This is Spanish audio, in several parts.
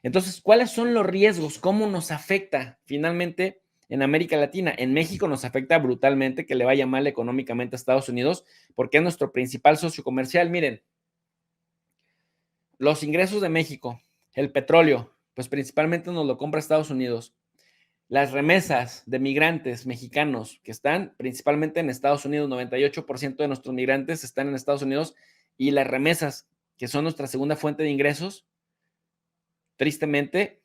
Entonces, ¿cuáles son los riesgos? ¿Cómo nos afecta finalmente en América Latina? En México nos afecta brutalmente que le vaya mal económicamente a Estados Unidos, porque es nuestro principal socio comercial. Miren, los ingresos de México, el petróleo, pues principalmente nos lo compra Estados Unidos. Las remesas de migrantes mexicanos que están principalmente en Estados Unidos, 98% de nuestros migrantes están en Estados Unidos, y las remesas, que son nuestra segunda fuente de ingresos, tristemente,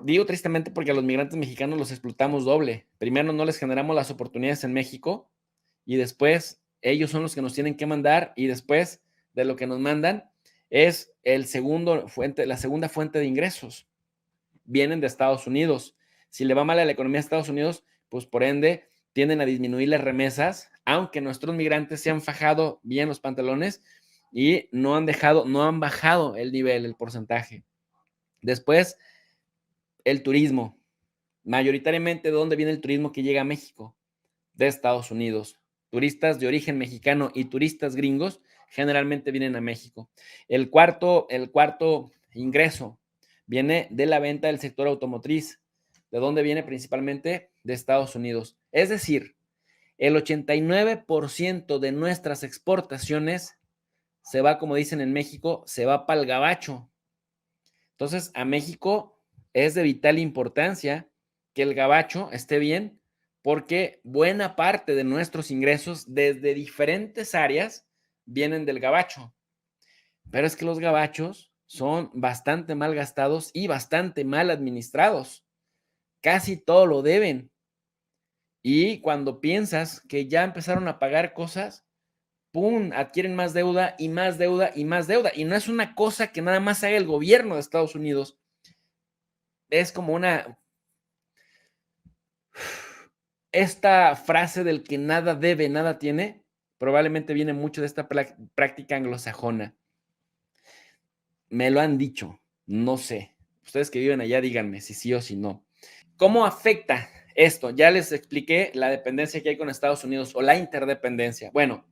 digo tristemente porque a los migrantes mexicanos los explotamos doble. Primero no les generamos las oportunidades en México y después ellos son los que nos tienen que mandar, y después de lo que nos mandan es la segunda fuente de ingresos. Vienen de Estados Unidos. Si le va mal a la economía de Estados Unidos, pues por ende tienden a disminuir las remesas, aunque nuestros migrantes se han fajado bien los pantalones y no han bajado el nivel, el porcentaje. Después, el turismo. Mayoritariamente, ¿de dónde viene el turismo que llega a México? De Estados Unidos. Turistas de origen mexicano y turistas gringos generalmente vienen a México. El cuarto ingreso viene de la venta del sector automotriz. ¿De dónde viene? Principalmente de Estados Unidos. Es decir, el 89% de nuestras exportaciones se va, como dicen en México, se va para el gabacho. Entonces, a México es de vital importancia que el gabacho esté bien, porque buena parte de nuestros ingresos desde diferentes áreas vienen del gabacho. Pero es que los gabachos son bastante mal gastados y bastante mal administrados. Casi todo lo deben. Y cuando piensas que ya empezaron a pagar cosas, ¡pum!, adquieren más deuda y más deuda y más deuda. Y no es una cosa que nada más haga el gobierno de Estados Unidos. Es como esta frase del que nada debe, nada tiene, probablemente viene mucho de esta práctica anglosajona. Me lo han dicho, no sé. Ustedes que viven allá, díganme si sí o si no. ¿Cómo afecta esto? Ya les expliqué la dependencia que hay con Estados Unidos, o la interdependencia. Bueno,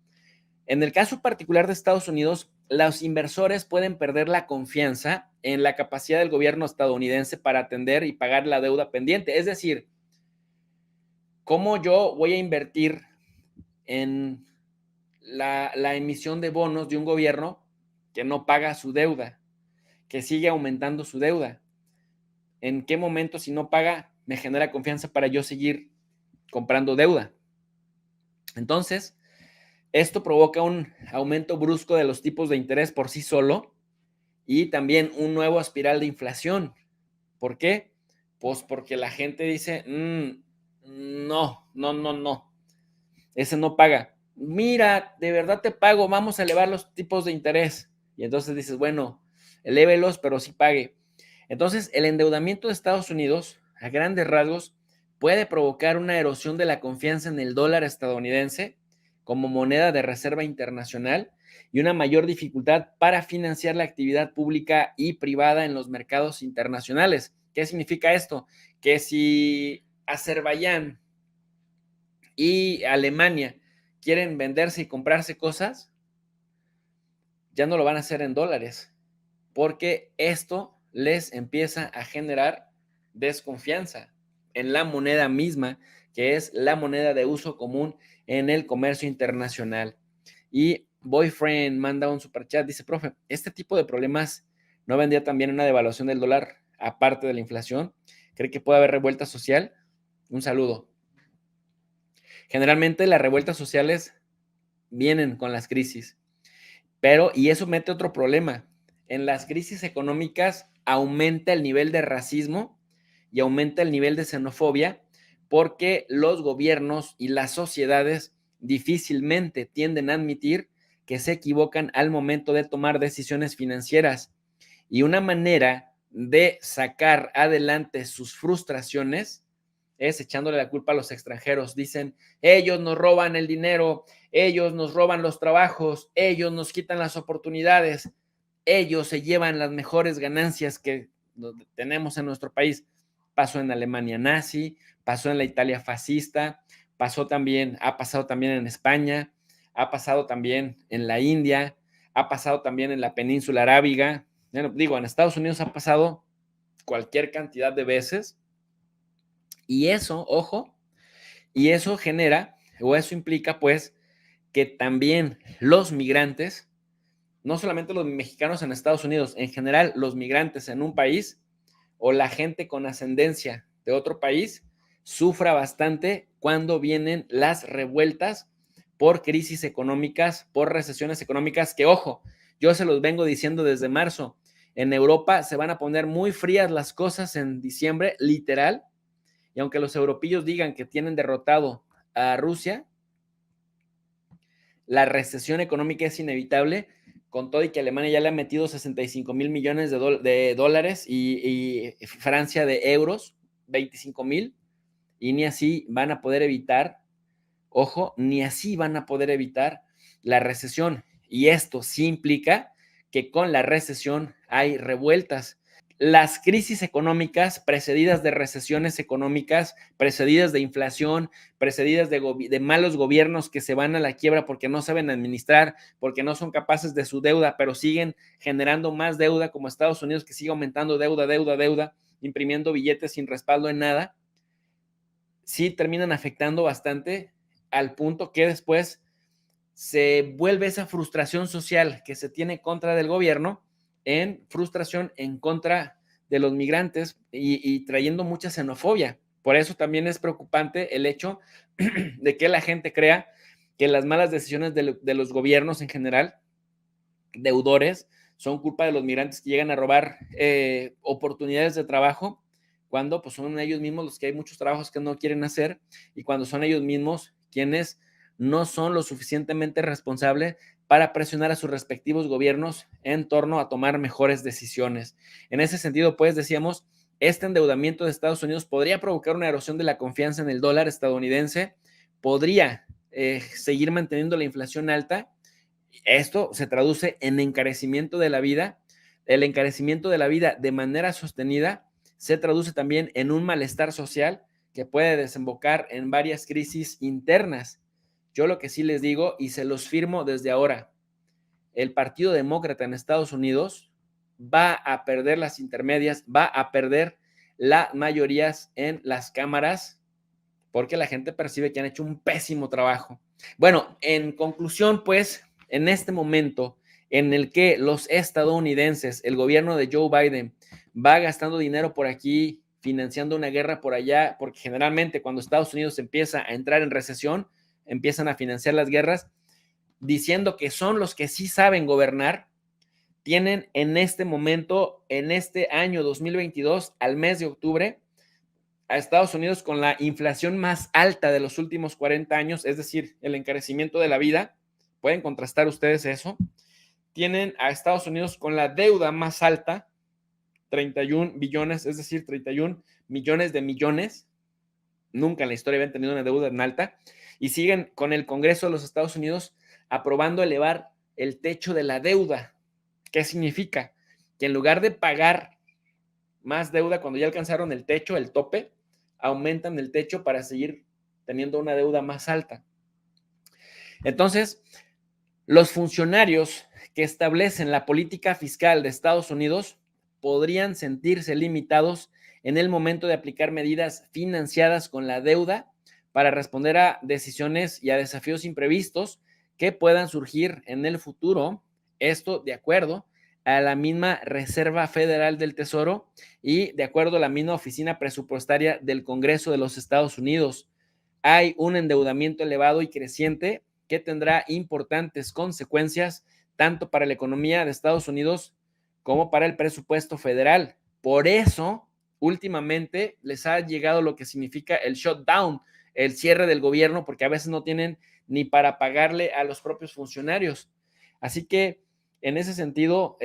en el caso particular de Estados Unidos, los inversores pueden perder la confianza en la capacidad del gobierno estadounidense para atender y pagar la deuda pendiente. Es decir, ¿cómo yo voy a invertir en la emisión de bonos de un gobierno que no paga su deuda, que sigue aumentando su deuda? ¿En qué momento, si no paga, me genera confianza para yo seguir comprando deuda? Entonces, esto provoca un aumento brusco de los tipos de interés por sí solo, y también un nuevo espiral de inflación. ¿Por qué? Pues porque la gente dice, no, no, no, no, ese no paga. Mira, de verdad te pago, vamos a elevar los tipos de interés. Y entonces dices, bueno, elévelos, pero sí pague. Entonces, el endeudamiento de Estados Unidos, a grandes rasgos, puede provocar una erosión de la confianza en el dólar estadounidense como moneda de reserva internacional, y una mayor dificultad para financiar la actividad pública y privada en los mercados internacionales. ¿Qué significa esto? Que si Azerbaiyán y Alemania quieren venderse y comprarse cosas, ya no lo van a hacer en dólares, porque esto les empieza a generar desconfianza en la moneda misma, que es la moneda de uso común en el comercio internacional. Y Boyfriend manda un superchat, dice, profe, ¿este tipo de problemas no vendría también una devaluación del dólar aparte de la inflación? ¿Cree que puede haber revuelta social? Un saludo. Generalmente las revueltas sociales vienen con las crisis, pero, y eso mete otro problema, en las crisis económicas aumenta el nivel de racismo y aumenta el nivel de xenofobia, porque los gobiernos y las sociedades difícilmente tienden a admitir que se equivocan al momento de tomar decisiones financieras. Y una manera de sacar adelante sus frustraciones es echándole la culpa a los extranjeros. Dicen, ellos nos roban el dinero, ellos nos roban los trabajos, ellos nos quitan las oportunidades, ellos se llevan las mejores ganancias que tenemos en nuestro país. Pasó en Alemania nazi, pasó en la Italia fascista, ha pasado también en España, ha pasado también en la India, ha pasado también en la península arábiga, Bueno, digo, en Estados Unidos ha pasado cualquier cantidad de veces y eso, ojo, y eso genera, o eso implica, pues, que también los migrantes, no solamente los mexicanos en Estados Unidos, en general, los migrantes en un país o la gente con ascendencia de otro país, sufra bastante cuando vienen las revueltas por crisis económicas, por recesiones económicas, que ojo, yo se los vengo diciendo desde marzo, en Europa se van a poner muy frías las cosas en diciembre, literal, y aunque los europeos digan que tienen derrotado a Rusia, la recesión económica es inevitable, con todo y que Alemania ya le ha metido 65,000 millones de dólares y Francia de euros, 25,000, y ni así van a poder evitar, ojo, ni así van a poder evitar la recesión. Y esto sí implica que con la recesión hay revueltas. Las crisis económicas precedidas de recesiones económicas, precedidas de inflación, precedidas de malos gobiernos que se van a la quiebra porque no saben administrar, porque no son capaces de su deuda, pero siguen generando más deuda, como Estados Unidos, que sigue aumentando deuda, imprimiendo billetes sin respaldo en nada, sí terminan afectando bastante al punto que después se vuelve esa frustración social que se tiene contra del gobierno en frustración en contra de los migrantes y trayendo mucha xenofobia. Por eso también es preocupante el hecho de que la gente crea que las malas decisiones de los gobiernos en general, deudores, son culpa de los migrantes que llegan a robar oportunidades de trabajo, cuando pues, son ellos mismos los que hay muchos trabajos que no quieren hacer y cuando son ellos mismos quienes no son lo suficientemente responsables para presionar a sus respectivos gobiernos en torno a tomar mejores decisiones. En ese sentido, pues decíamos, este endeudamiento de Estados Unidos podría provocar una erosión de la confianza en el dólar estadounidense, podría seguir manteniendo la inflación alta. Esto se traduce en encarecimiento de la vida. El encarecimiento de la vida de manera sostenida se traduce también en un malestar social que puede desembocar en varias crisis internas. Yo lo que sí les digo, y se los firmo desde ahora, el Partido Demócrata en Estados Unidos va a perder las intermedias, va a perder las mayorías en las cámaras porque la gente percibe que han hecho un pésimo trabajo. Bueno, en conclusión, pues, en este momento en el que los estadounidenses, el gobierno de Joe Biden, va gastando dinero por aquí, financiando una guerra por allá, porque generalmente cuando Estados Unidos empieza a entrar en recesión, empiezan a financiar las guerras, diciendo que son los que sí saben gobernar, tienen en este momento, en este año 2022, al mes de octubre, a Estados Unidos con la inflación más alta de los últimos 40 años, es decir, el encarecimiento de la vida. Pueden contrastar ustedes eso. Tienen a Estados Unidos con la deuda más alta, 31 billones, es decir, 31 millones de millones. Nunca en la historia habían tenido una deuda tan alta. Y siguen con el Congreso de los Estados Unidos aprobando elevar el techo de la deuda. ¿Qué significa? Que en lugar de pagar más deuda cuando ya alcanzaron el techo, el tope, aumentan el techo para seguir teniendo una deuda más alta. Entonces, los funcionarios que establecen la política fiscal de Estados Unidos podrían sentirse limitados en el momento de aplicar medidas financiadas con la deuda para responder a decisiones y a desafíos imprevistos que puedan surgir en el futuro. Esto de acuerdo a la misma Reserva Federal del Tesoro y de acuerdo a la misma Oficina Presupuestaria del Congreso de los Estados Unidos. Hay un endeudamiento elevado y creciente que tendrá importantes consecuencias tanto para la economía de Estados Unidos como para el presupuesto federal. Por eso, últimamente les ha llegado lo que significa el shutdown, el cierre del gobierno, porque a veces no tienen ni para pagarle a los propios funcionarios. Así que, en ese sentido,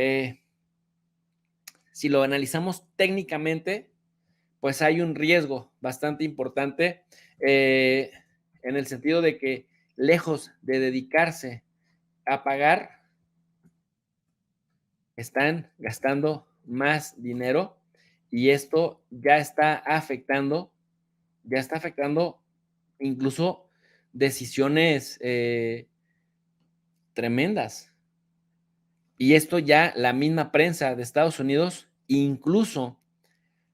si lo analizamos técnicamente, pues hay un riesgo bastante importante eh, en el sentido de que lejos de dedicarse a pagar, están gastando más dinero y esto ya está afectando incluso decisiones tremendas. Y esto ya la misma prensa de Estados Unidos, incluso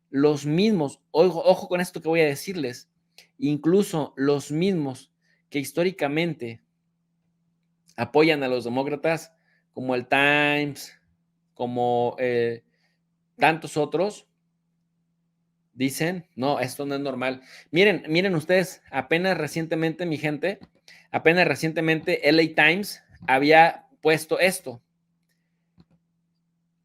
los mismos, ojo con esto que voy a decirles, incluso los mismos que históricamente apoyan a los demócratas, como el Times, como tantos otros, dicen, no, esto no es normal. Miren ustedes, apenas recientemente, mi gente, apenas recientemente LA Times había puesto esto.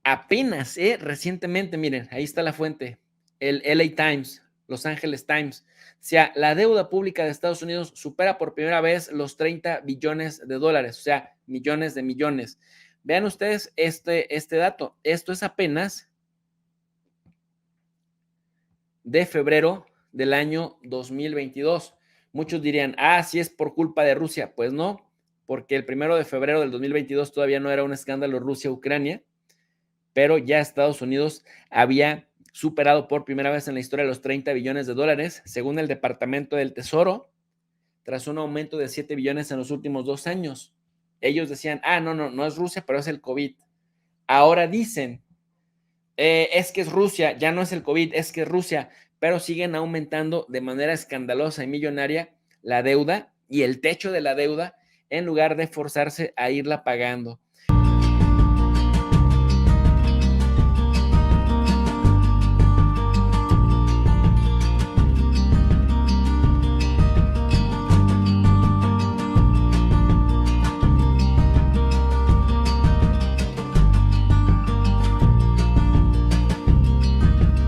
Apenas, recientemente, miren, ahí está la fuente, el LA Times, Los Ángeles Times. O sea, la deuda pública de Estados Unidos supera por primera vez los 30 billones de dólares, o sea, millones de millones. Vean ustedes este dato. Esto es apenas de febrero del año 2022. Muchos dirían, sí es por culpa de Rusia. Pues no, porque el 1 de febrero del 2022 todavía no era un escándalo Rusia-Ucrania, pero ya Estados Unidos había superado por primera vez en la historia los 30 billones de dólares, según el Departamento del Tesoro, tras un aumento de 7 billones en los últimos 2 años. Ellos decían, no es Rusia, pero es el COVID. Ahora dicen, es que es Rusia, ya no es el COVID, es que es Rusia, pero siguen aumentando de manera escandalosa y millonaria la deuda y el techo de la deuda en lugar de forzarse a irla pagando.